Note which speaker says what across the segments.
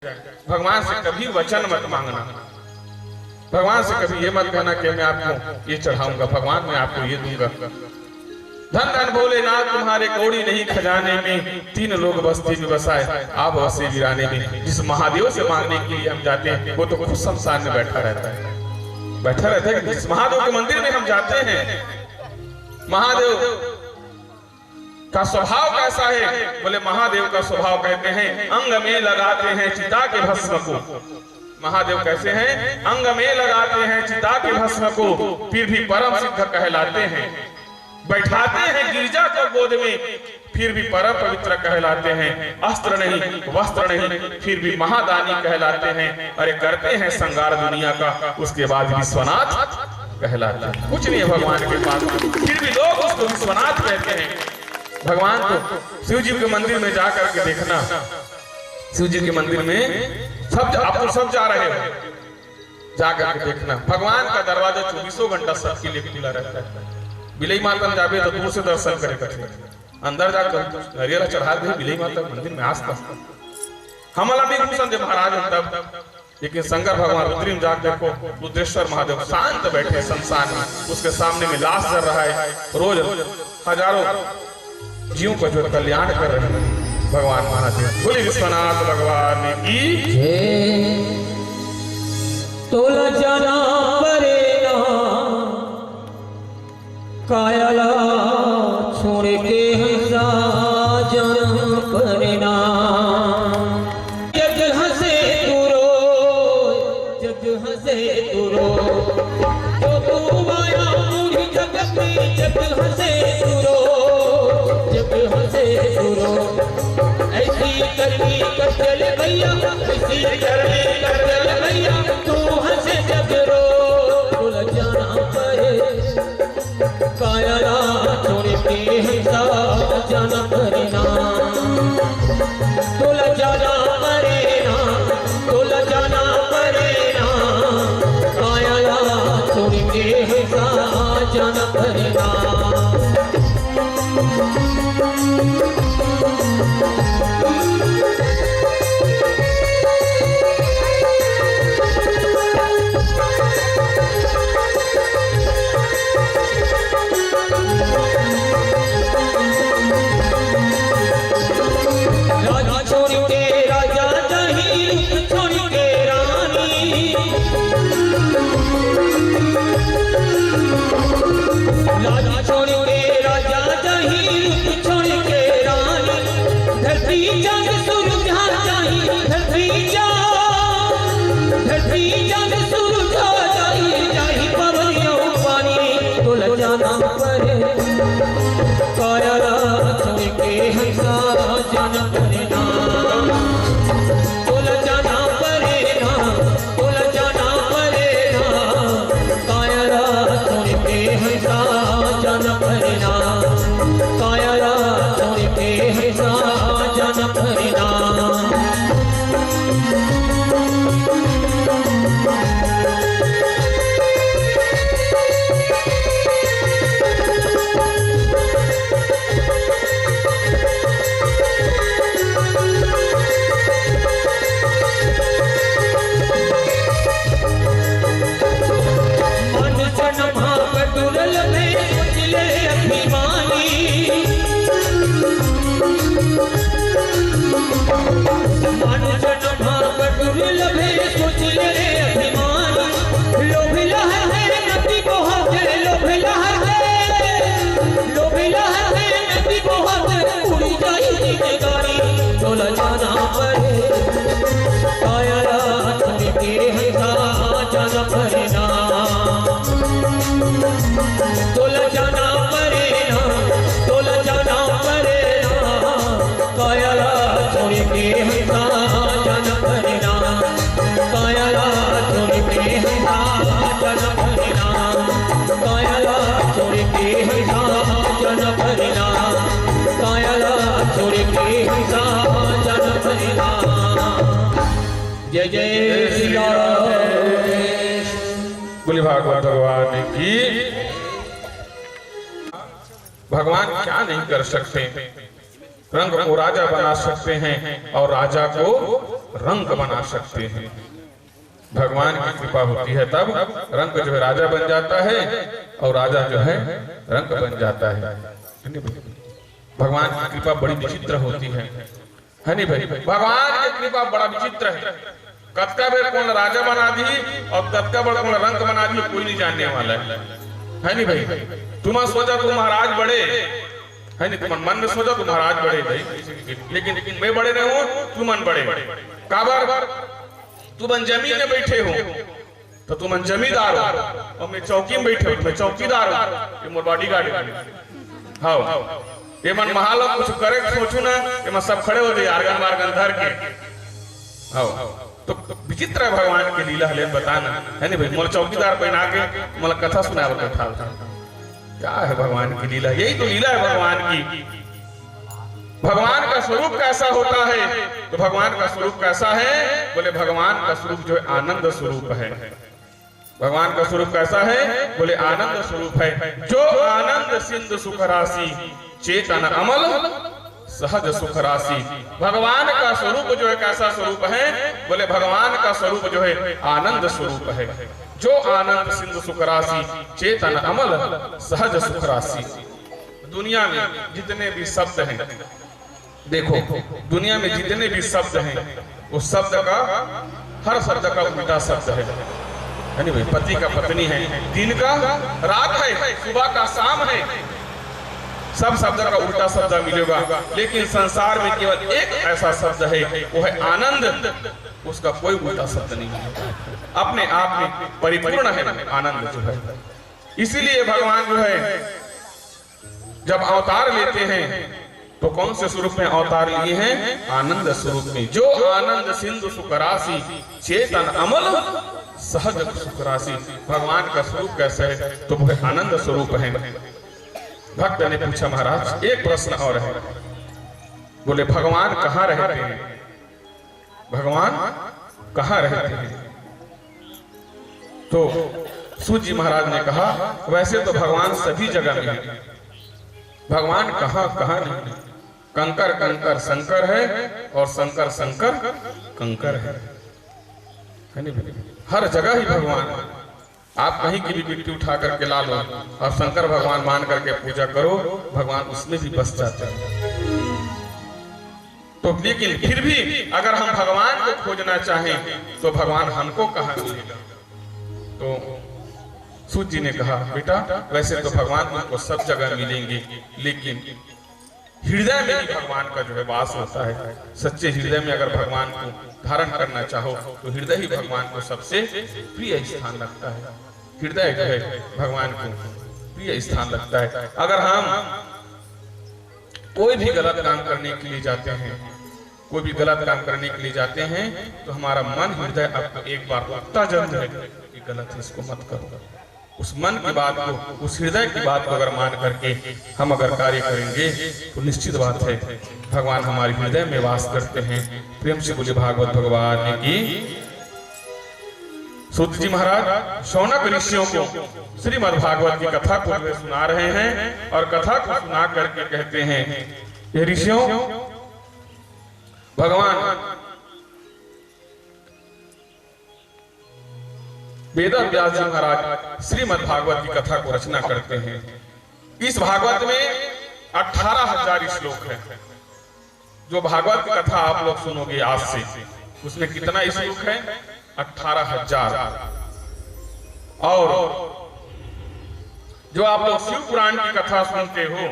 Speaker 1: भगवान से कभी वचन मत मांगना। भगवान से कभी ये मत कहना कि मैं आपको ये चढ़ाऊंगा, भगवान मैं आपको ये दूंगा। धन धन भोलेनाथ तुम्हारे कौड़ी नहीं खजाने में, तीन लोग बस्ती में बसाए आप बसे वीराने में। जिस महादेव से मांगने के लिए हम जाते हैं वो तो खुद संसार में बैठा रहता है। जिस महादेव के मंदिर में हम जाते हैं, महादेव का स्वभाव कैसा है? बोले महादेव का स्वभाव कहते हैं अंग में लगाते हैं चिता के भस्म को। महादेव कैसे हैं? अंग में लगाते हैं चिता के भस्म को, फिर भी परम सिद्ध कहलाते हैं। बैठाते हैं गिरजा को गोद में, फिर भी परम पवित्र कहलाते हैं। अस्त्र नहीं वस्त्र नहीं, फिर भी महादानी कहलाते हैं। अरे करते हैं संगार दुनिया का, उसके बाद विश्वनाथ कहलाते हैं। कुछ नहीं है भगवान के पास, फिर भी लोग उसको विश्वनाथ कहते हैं। भगवान को शिव जी के मंदिर में जाकर के देखना, शिव जी के मंदिर में सब जा रहे हो, जाकर के देखना भगवान का दरवाजा 24 घंटा सबके लिए खुला रहता है। बिलई माता में जाबे तो दूर से दर्शन करे करते, अंदर जाकर हरियर चढ़ा दे बिलई माता मंदिर में आसपास हमला भी भूषण देव महाराज तब। लेकिन शंकर भगवान रुद्री में जाकर देखो, रुद्रेश्वर महादेव शांत बैठे संसार में, उसके सामने में लाश जल रहा है। रोज हजारों जीवों का जो कल्याण कर रहे हैं भगवान महादेव। बोले विश्वनाथ भगवान की
Speaker 2: तोला जाना परेगा कायला छोड़ के हंसा जाना परेना। जग हंसे तू रो, जग हंसे तू रो, जो तू माया पूरी जगत में। जग हंसे तू रो, जग हंसे तू रो, ऐसी करनी कर चले भैया, ऐसी करनी कर चले भैया। तू हंसे जग रो, तोला जाना परे कायला छोड़ के हंसा जाना परेना। तोला जाना परेना, तोला जाना परेना, कायला छोड़ के हंसा जाना परेना। जय जय श्री राम।
Speaker 1: बोले भागवत भगवान की। भगवान क्या नहीं कर सकते? रंग को राजा बना सकते हैं और राजा को रंग बना सकते हैं। भगवान की कृपा होती है तब रंग जो है राजा बन जाता है और राजा जो है रंग बन जाता है। भगवान की कृपा बड़ी विचित्र होती है नहीं भाई? भगवान की कृपा बड़ा विचित्र है। कतका बेर कौन राजा बना दी और कतका बड़ा कौन रंग बना दी, कोई नहीं जानने वाला है नहीं भाई? तुम सोचा तुम महाराज बड़े है नहीं, तुम मन में सोचा तुम महाराज बड़े भाई, लेकिन मैं बड़े नहीं हूँ, तुम बड़े काबर तुम जमीन में बैठे हो तो तुम जमींदार हो और मैं चौकी में बैठे हो, मैं चौकीदार हूँ, ये मोर बॉडीगार्ड हाँ। ये मन महाल कुछ करे सोचू ना कि मैं सब खड़े हो जाए आर्गन वार्गन धर के हाँ। तो विचित्र है भगवान की लीला ले बताना है नहीं भाई? मोला चौकीदार पहना के मोला कथा सुनाया कथा क्या है भगवान की लीला? यही तो लीला है भगवान की। भगवान का स्वरूप कैसा होता है? तो भगवान का स्वरूप कैसा है? बोले भगवान का स्वरूप जो है आनंद स्वरूप है। भगवान का स्वरूप कैसा है? बोले आनंद स्वरूप है। जो आनंद सिंधु सुख राशि चेतन अमल सहज सुख राशि। भगवान का स्वरूप जो है कैसा स्वरूप है? बोले भगवान का स्वरूप जो है आनंद स्वरूप है। जो आनंद सिंधु सुख राशि चेतन अमल सहज सुख राशि। दुनिया में जितने भी शब्द हैं, देखो दुनिया में जितने भी शब्द हैं उस शब्द का हर शब्द का उल्टा शब्द है नहीं भाई? पति का पत्नी है, दिन का रात है, सुबह का शाम है, सब शब्द का उल्टा शब्द मिलेगा। लेकिन संसार में केवल एक ऐसा शब्द है, वो है आनंद। उसका कोई उल्टा शब्द नहीं है, अपने आप में परिपूर्ण है आनंद जो है। इसीलिए भगवान जो है जब अवतार लेते हैं तो कौन से स्वरूप में अवतार लिए हैं? आनंद स्वरूप में। जो आनंद सिंधु सुख राशि चेतन अमल सहज सुख राशि। भगवान का स्वरूप कैसे है? तो वह आनंद स्वरूप है। भक्त ने पूछा महाराज एक प्रश्न और है। बोले भगवान कहाँ रहते हैं? भगवान कहाँ रहते हैं? तो सूत जी महाराज ने कहा वैसे तो भगवान सभी जगह में है, भगवान कहाँ कहाँ नहीं। कंकर कंकर शंकर है और शंकर शंकर कंकर है नहीं? हर जगह ही भगवान है। आप कहीं की भी मिट्टी उठा करके ला लो और शंकर भगवान मान करके पूजा करो, भगवान उसमें भी बस जाते हैं। तो लेकिन फिर भी अगर हम भगवान को खोजना चाहें तो भगवान हमको कहाँ मिलेगा? तो सूत जी ने कहा बेटा वैसे तो भगवान तुमको सब जगह मिलेंगे, लेकिन हृदय में ही भगवान का जो है वास होता है। सच्चे हृदय में अगर भगवान को धारण करना चाहो तो हृदय ही भगवान को सबसे प्रिय स्थान लगता है। हृदय जो है भगवान को प्रिय स्थान लगता है। अगर हम कोई भी गलत काम करने के लिए जाते हैं, कोई भी गलत काम करने के लिए जाते हैं तो हमारा मन हृदय आपको एक बार लगता जरूर है कि गलत है, इसको मत करो। उस मन की बात को, उस हृदय की बात को अगर मान करके हम अगर कार्य करेंगे तो निश्चित बात है भगवान हमारे हृदय में वास करते हैं। प्रेम से बोले भागवत भगवान की। सूत जी महाराज शौनक ऋषियों को श्रीमद् भागवत की कथा को वे सुना रहे हैं और कथा को सुना करके कहते हैं ये ऋषियों भगवान वेद व्यास जी महाराज श्रीमद् भागवत की कथा को रचना करते हैं। इस भागवत में 18,000 श्लोक है। जो भागवत की कथा आप लोग सुनोगे आज से, उसमें कितना श्लोक है? 18,000। और जो आप लोग शिव पुराण की कथा सुनते हो,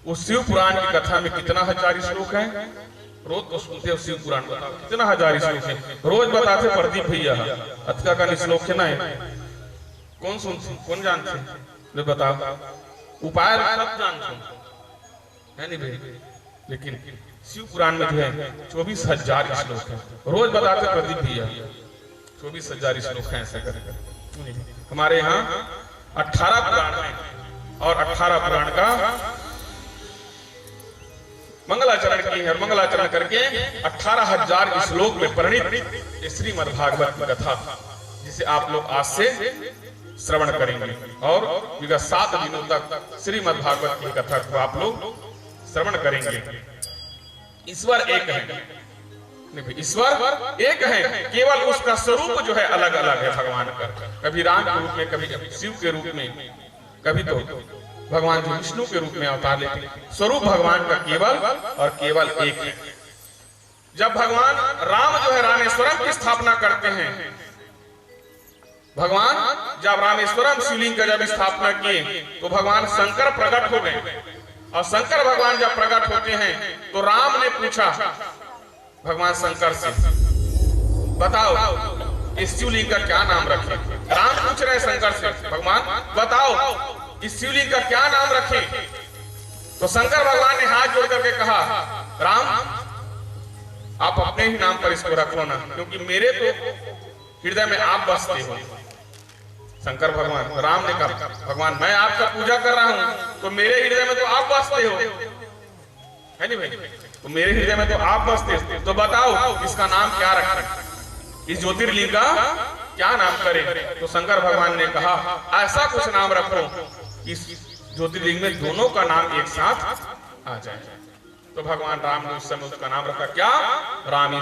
Speaker 1: उस शिव पुराण की कथा में कितना 1000 श्लोक है? रोज तो सुनते हो शिव पुराण, बताओ कितना 1000 श्लोक है? रोज बताते प्रदीप भैया अतका का श्लोक है ना, कौन सुनते कौन जानते बताओ? उपाय सब जानते है नहीं भाई, लेकिन शिव पुराण में जो है 24,000 श्लोक है। रोज बताते प्रदीप भैया 24,000 श्लोक है। ऐसा कर हमारे यहाँ 18 पुराण है और 18 पुराण का मंगलाचरण की है और मंगलाचरण करके 18,000 श्लोक में परिणित श्रीमद् भागवत की कथा, जिसे आप लोग आज से श्रवण करेंगे और विगत 7 दिनों तक श्रीमद् भागवत की कथा को आप लोग श्रवण करेंगे। ईश्वर एक है, नहीं भाई, ईश्वर एक है, केवल उसका स्वरूप जो है अलग अलग है भगवान का। कभी राम के रूप में, कभी शिव के रूप में, कभी तो भगवान जो विष्णु के रूप में अवतार लेते। स्वरूप भगवान का केवल और केवल एक है। जब भगवान राम जो है रामेश्वरम की स्थापना करते हैं, भगवान जब रामेश्वरम शिवलिंग का जब स्थापना किए तो भगवान शंकर प्रकट हो गए। और शंकर भगवान जब प्रकट होते हैं तो राम ने पूछा भगवान शंकर से, बताओ इस शिवलिंग का क्या नाम रखें। राम पूछ रहे हैं शंकर से, भगवान बताओ इस शिवलिंग का क्या नाम रखें। तो शंकर भगवान ने हाथ जोड़ करके कहा, राम आप अपने ही नाम पर इसको रख लो ना, क्योंकि मेरे तो हृदय में आप बसते हो। शंकर भगवान, राम ने कहा, भगवान मैं आपका पूजा कर रहा हूं तो मेरे हृदय में तो आप बसते हो, है नहीं भाई, तो मेरे हृदय में तो आप बसते हो, तो बताओ इसका नाम क्या रखें, इस ज्योतिर्लिंग का क्या नाम करें। तो शंकर भगवान ने कहा, ऐसा कुछ नाम रखो इस ज्योतिर्लिंग में दोनों का नाम एक साथ आ जाए। तो भगवान राम ने उस समय उसका नाम रखा क्या, राम।